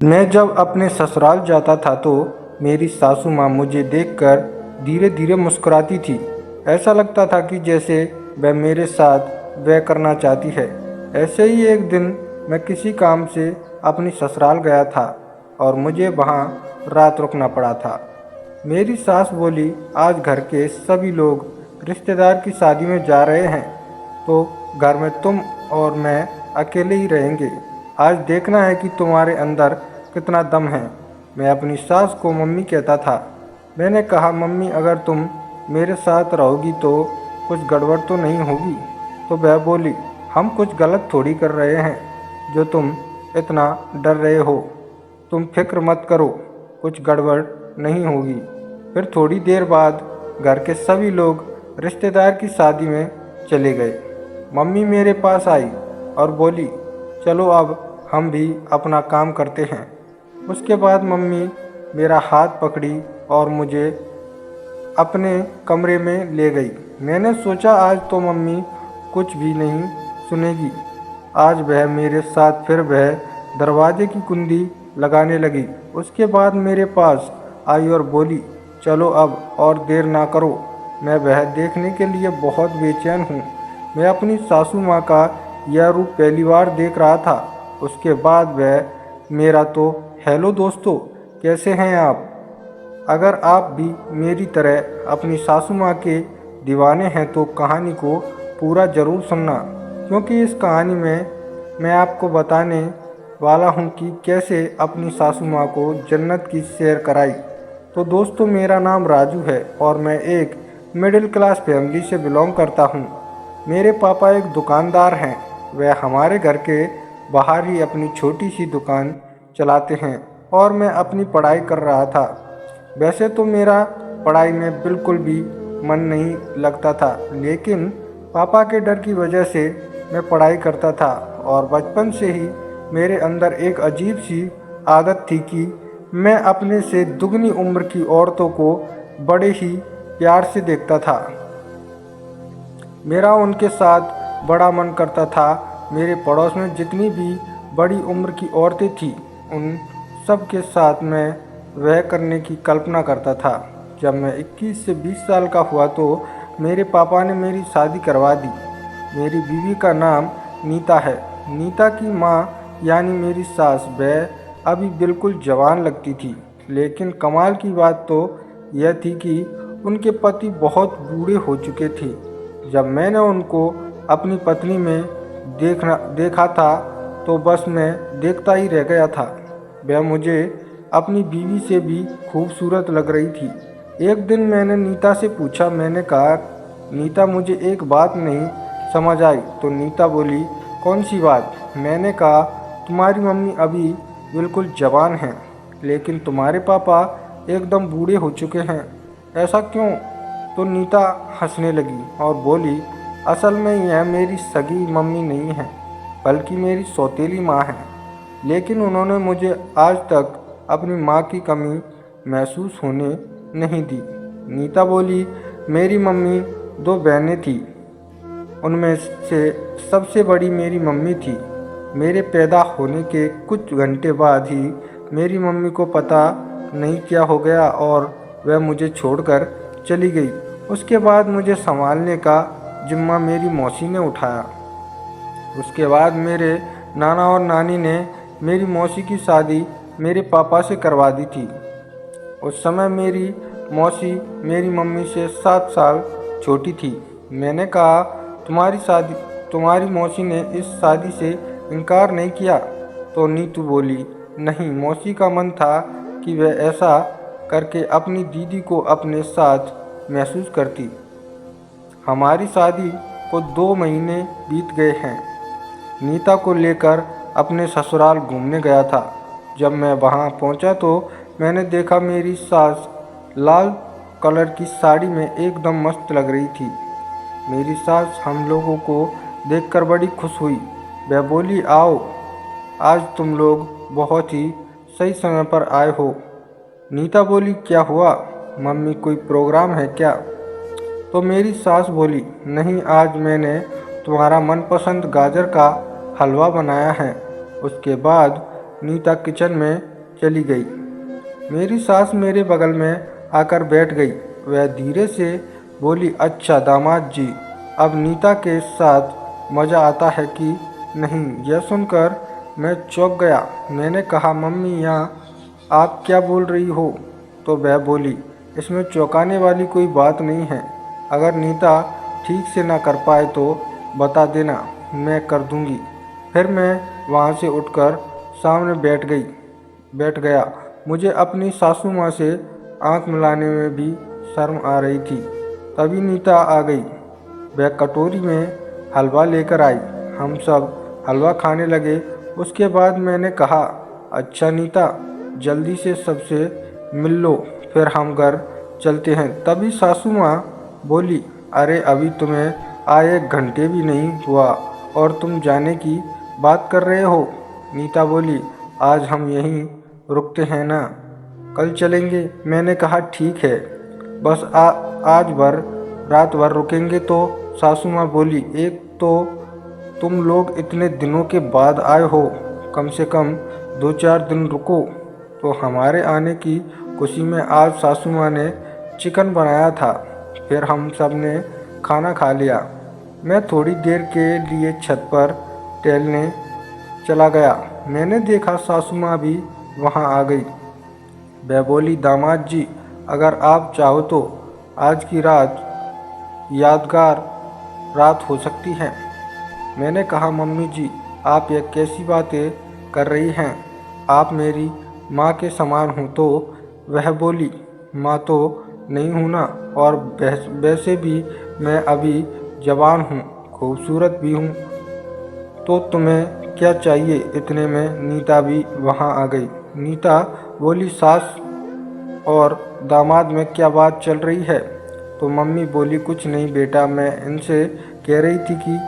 मैं जब अपने ससुराल जाता था तो मेरी सासू माँ मुझे देखकर धीरे धीरे मुस्कुराती थी। ऐसा लगता था कि जैसे वह मेरे साथ वह करना चाहती है। ऐसे ही एक दिन मैं किसी काम से अपनी ससुराल गया था और मुझे वहाँ रात रुकना पड़ा था। मेरी सास बोली, आज घर के सभी लोग रिश्तेदार की शादी में जा रहे हैं तो घर में तुम और मैं अकेले ही रहेंगे। आज देखना है कि तुम्हारे अंदर कितना दम है। मैं अपनी सास को मम्मी कहता था। मैंने कहा, मम्मी अगर तुम मेरे साथ रहोगी तो कुछ गड़बड़ तो नहीं होगी? तो वह बोली, हम कुछ गलत थोड़ी कर रहे हैं जो तुम इतना डर रहे हो। तुम फिक्र मत करो, कुछ गड़बड़ नहीं होगी। फिर थोड़ी देर बाद घर के सभी लोग रिश्तेदार की शादी में चले गए। मम्मी मेरे पास आई और बोली, चलो अब हम भी अपना काम करते हैं। उसके बाद मम्मी मेरा हाथ पकड़ी और मुझे अपने कमरे में ले गई। मैंने सोचा आज तो मम्मी कुछ भी नहीं सुनेगी। आज वह मेरे साथ फिर वह दरवाजे की कुंडी लगाने लगी। उसके बाद मेरे पास आई और बोली, चलो अब और देर ना करो। मैं वह देखने के लिए बहुत बेचैन हूँ। मैं अपनी सासू माँ का यह रूप पहली बार देख रहा था। उसके बाद वह मेरा तो हेलो दोस्तों, कैसे हैं आप? अगर आप भी मेरी तरह अपनी सासू माँ के दीवाने हैं तो कहानी को पूरा ज़रूर सुनना, क्योंकि इस कहानी में मैं आपको बताने वाला हूँ कि कैसे अपनी सासू माँ को जन्नत की सैर कराई। तो दोस्तों, मेरा नाम राजू है और मैं एक मिडिल क्लास फैमिली से बिलोंग करता हूँ। मेरे पापा एक दुकानदार हैं। वह हमारे घर के बाहर ही अपनी छोटी सी दुकान चलाते हैं और मैं अपनी पढ़ाई कर रहा था। वैसे तो मेरा पढ़ाई में बिल्कुल भी मन नहीं लगता था, लेकिन पापा के डर की वजह से मैं पढ़ाई करता था। और बचपन से ही मेरे अंदर एक अजीब सी आदत थी कि मैं अपने से दुगनी उम्र की औरतों को बड़े ही प्यार से देखता था। मेरा उनके साथ बड़ा मन करता था। मेरे पड़ोस में जितनी भी बड़ी उम्र की औरतें थीं, उन सब के साथ मैं वह करने की कल्पना करता था। जब मैं 21 से 20 साल का हुआ तो मेरे पापा ने मेरी शादी करवा दी। मेरी बीवी का नाम नीता है। नीता की माँ यानी मेरी सास, वह अभी बिल्कुल जवान लगती थी, लेकिन कमाल की बात तो यह थी कि उनके पति बहुत बूढ़े हो चुके थे। जब मैंने उनको अपनी पत्नी में देखा था तो बस मैं देखता ही रह गया था। वह मुझे अपनी बीवी से भी खूबसूरत लग रही थी। एक दिन मैंने नीता से पूछा, मैंने कहा, नीता मुझे एक बात नहीं समझ आई। तो नीता बोली, कौन सी बात? मैंने कहा, तुम्हारी मम्मी अभी बिल्कुल जवान हैं, लेकिन तुम्हारे पापा एकदम बूढ़े हो चुके हैं, ऐसा क्यों? तो नीता हंसने लगी और बोली, असल में यह मेरी सगी मम्मी नहीं है, बल्कि मेरी सौतेली माँ है। लेकिन उन्होंने मुझे आज तक अपनी माँ की कमी महसूस होने नहीं दी। नीता बोली, मेरी मम्मी 2 बहनें थीं। उनमें से सबसे बड़ी मेरी मम्मी थी। मेरे पैदा होने के कुछ घंटे बाद ही मेरी मम्मी को पता नहीं क्या हो गया और वह मुझे छोड़कर चली गई। उसके बाद मुझे संभालने का जिम्मा मेरी मौसी ने उठाया। उसके बाद मेरे नाना और नानी ने मेरी मौसी की शादी मेरे पापा से करवा दी थी। उस समय मेरी मौसी मेरी मम्मी से 7 साल छोटी थी। मैंने कहा, तुम्हारी मौसी ने इस शादी से इनकार नहीं किया? तो नीतू बोली, नहीं, मौसी का मन था कि वह ऐसा करके अपनी दीदी को अपने साथ महसूस करती। हमारी शादी को 2 महीने बीत गए हैं। नीता को लेकर अपने ससुराल घूमने गया था। जब मैं वहां पहुंचा तो मैंने देखा मेरी सास लाल कलर की साड़ी में एकदम मस्त लग रही थी। मेरी सास हम लोगों को देखकर बड़ी खुश हुई। वह बोली, आओ, आज तुम लोग बहुत ही सही समय पर आए हो। नीता बोली, क्या हुआ मम्मी, कोई प्रोग्राम है क्या? तो मेरी सास बोली, नहीं, आज मैंने तुम्हारा मनपसंद गाजर का हलवा बनाया है। उसके बाद नीता किचन में चली गई। मेरी सास मेरे बगल में आकर बैठ गई। वह धीरे से बोली, अच्छा दामाद जी, अब नीता के साथ मज़ा आता है कि नहीं? यह सुनकर मैं चौंक गया। मैंने कहा, मम्मी यहाँ आप क्या बोल रही हो? तो वह बोली, इसमें चौंकाने वाली कोई बात नहीं है। अगर नीता ठीक से ना कर पाए तो बता देना, मैं कर दूंगी। फिर मैं वहाँ से उठकर सामने बैठ गया। मुझे अपनी सासू माँ से आंख मिलाने में भी शर्म आ रही थी। तभी नीता आ गई। वह कटोरी में हलवा लेकर आई। हम सब हलवा खाने लगे। उसके बाद मैंने कहा, अच्छा नीता, जल्दी से सबसे मिल लो, फिर हम घर चलते हैं। तभी सासू माँ बोली, अरे अभी तुम्हें आए 1 घंटे भी नहीं हुआ और तुम जाने की बात कर रहे हो। नीता बोली, आज हम यहीं रुकते हैं ना, कल चलेंगे। मैंने कहा, ठीक है, बस आज रात भर रुकेंगे। तो सासू माँ बोली, एक तो तुम लोग इतने दिनों के बाद आए हो, कम से कम 2-4 दिन रुको। तो हमारे आने की खुशी में आज सासू माँ ने चिकन बनाया था। फिर हम सब ने खाना खा लिया। मैं थोड़ी देर के लिए छत पर टहलने चला गया। मैंने देखा सासू माँ भी वहाँ आ गई। वह बोली, दामाद जी, अगर आप चाहो तो आज की रात यादगार रात हो सकती है। मैंने कहा, मम्मी जी, आप ये कैसी बातें कर रही हैं? आप मेरी माँ के समान हो। तो वह बोली, माँ तो नहीं हूँ ना, और वैसे भी मैं अभी जवान हूँ, खूबसूरत भी हूँ। तो तुम्हें क्या चाहिए? इतने में नीता भी वहाँ आ गई। नीता बोली, सास और दामाद में क्या बात चल रही है? तो मम्मी बोली, कुछ नहीं बेटा, मैं इनसे कह रही थी कि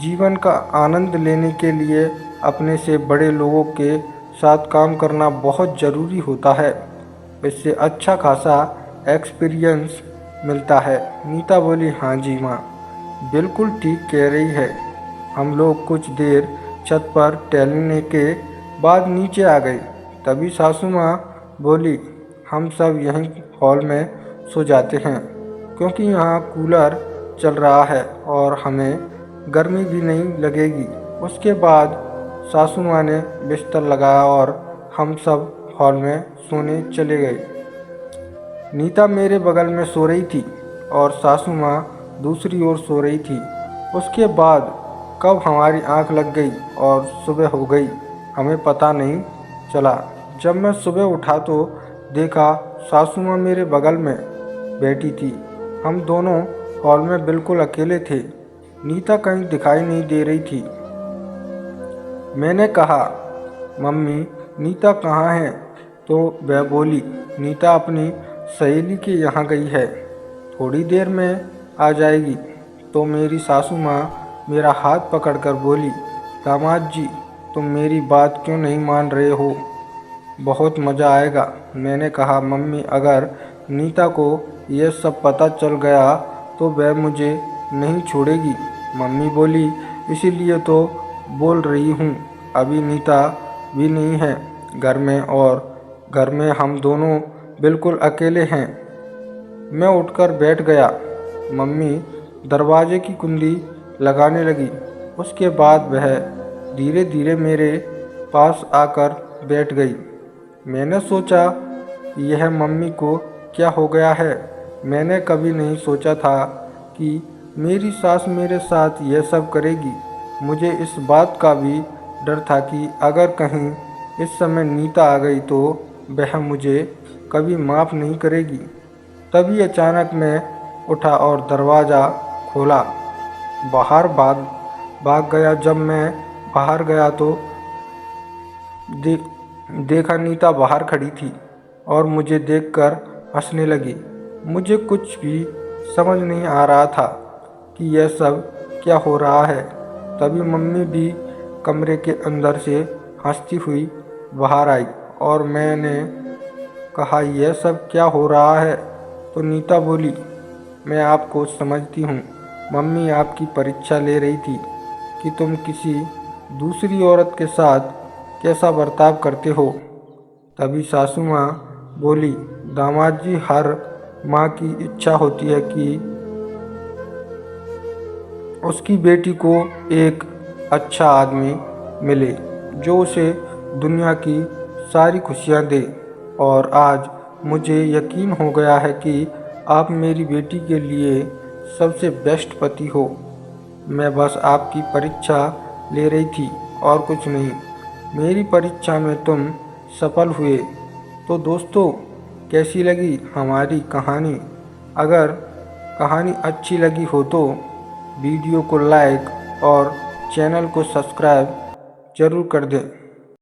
जीवन का आनंद लेने के लिए अपने से बड़े लोगों के साथ काम करना बहुत ज़रूरी होता है। इससे अच्छा खासा एक्सपीरियंस मिलता है। नीता बोली, हाँ जी माँ, बिल्कुल ठीक कह रही है। हम लोग कुछ देर छत पर टहलने के बाद नीचे आ गए। तभी सासू माँ बोली, हम सब यहीं हॉल में सो जाते हैं, क्योंकि यहाँ कूलर चल रहा है और हमें गर्मी भी नहीं लगेगी। उसके बाद सासू माँ ने बिस्तर लगाया और हम सब हॉल में सोने चले गए। नीता मेरे बगल में सो रही थी और सासू माँ दूसरी ओर सो रही थी। उसके बाद कब हमारी आंख लग गई और सुबह हो गई, हमें पता नहीं चला। जब मैं सुबह उठा तो देखा सासू माँ मेरे बगल में बैठी थी। हम दोनों हॉल में बिल्कुल अकेले थे। नीता कहीं दिखाई नहीं दे रही थी। मैंने कहा, मम्मी, नीता कहाँ है? तो वह बोली, नीता अपनी सहेली के यहाँ गई है, थोड़ी देर में आ जाएगी। तो मेरी सासू माँ मेरा हाथ पकड़कर बोली, दामाद जी, तुम मेरी बात क्यों नहीं मान रहे हो? बहुत मज़ा आएगा। मैंने कहा, मम्मी, अगर नीता को यह सब पता चल गया तो वह मुझे नहीं छोड़ेगी। मम्मी बोली, इसीलिए तो बोल रही हूँ, अभी नीता भी नहीं है घर में और घर में हम दोनों बिल्कुल अकेले हैं। मैं उठकर बैठ गया। मम्मी दरवाजे की कुंडी लगाने लगी। उसके बाद वह धीरे धीरे मेरे पास आकर बैठ गई। मैंने सोचा, यह मम्मी को क्या हो गया है? मैंने कभी नहीं सोचा था कि मेरी सास मेरे साथ यह सब करेगी। मुझे इस बात का भी डर था कि अगर कहीं इस समय नीता आ गई तो वह मुझे कभी माफ़ नहीं करेगी। तभी अचानक मैं उठा और दरवाज़ा खोला, बाहर भाग गया। जब मैं बाहर गया तो देखा नीता बाहर खड़ी थी और मुझे देखकर हंसने लगी। मुझे कुछ भी समझ नहीं आ रहा था कि यह सब क्या हो रहा है। तभी मम्मी भी कमरे के अंदर से हंसती हुई बाहर आई और मैंने कहा, यह सब क्या हो रहा है? तो नीता बोली, मैं आपको समझती हूँ। मम्मी आपकी परीक्षा ले रही थी कि तुम किसी दूसरी औरत के साथ कैसा बर्ताव करते हो। तभी सासू माँ बोली, दामाद जी, हर माँ की इच्छा होती है कि उसकी बेटी को एक अच्छा आदमी मिले जो उसे दुनिया की सारी खुशियाँ दे। और आज मुझे यकीन हो गया है कि आप मेरी बेटी के लिए सबसे बेस्ट पति हो। मैं बस आपकी परीक्षा ले रही थी और कुछ नहीं। मेरी परीक्षा में तुम सफल हुए। तो दोस्तों, कैसी लगी हमारी कहानी? अगर कहानी अच्छी लगी हो तो वीडियो को लाइक और चैनल को सब्सक्राइब ज़रूर कर दें।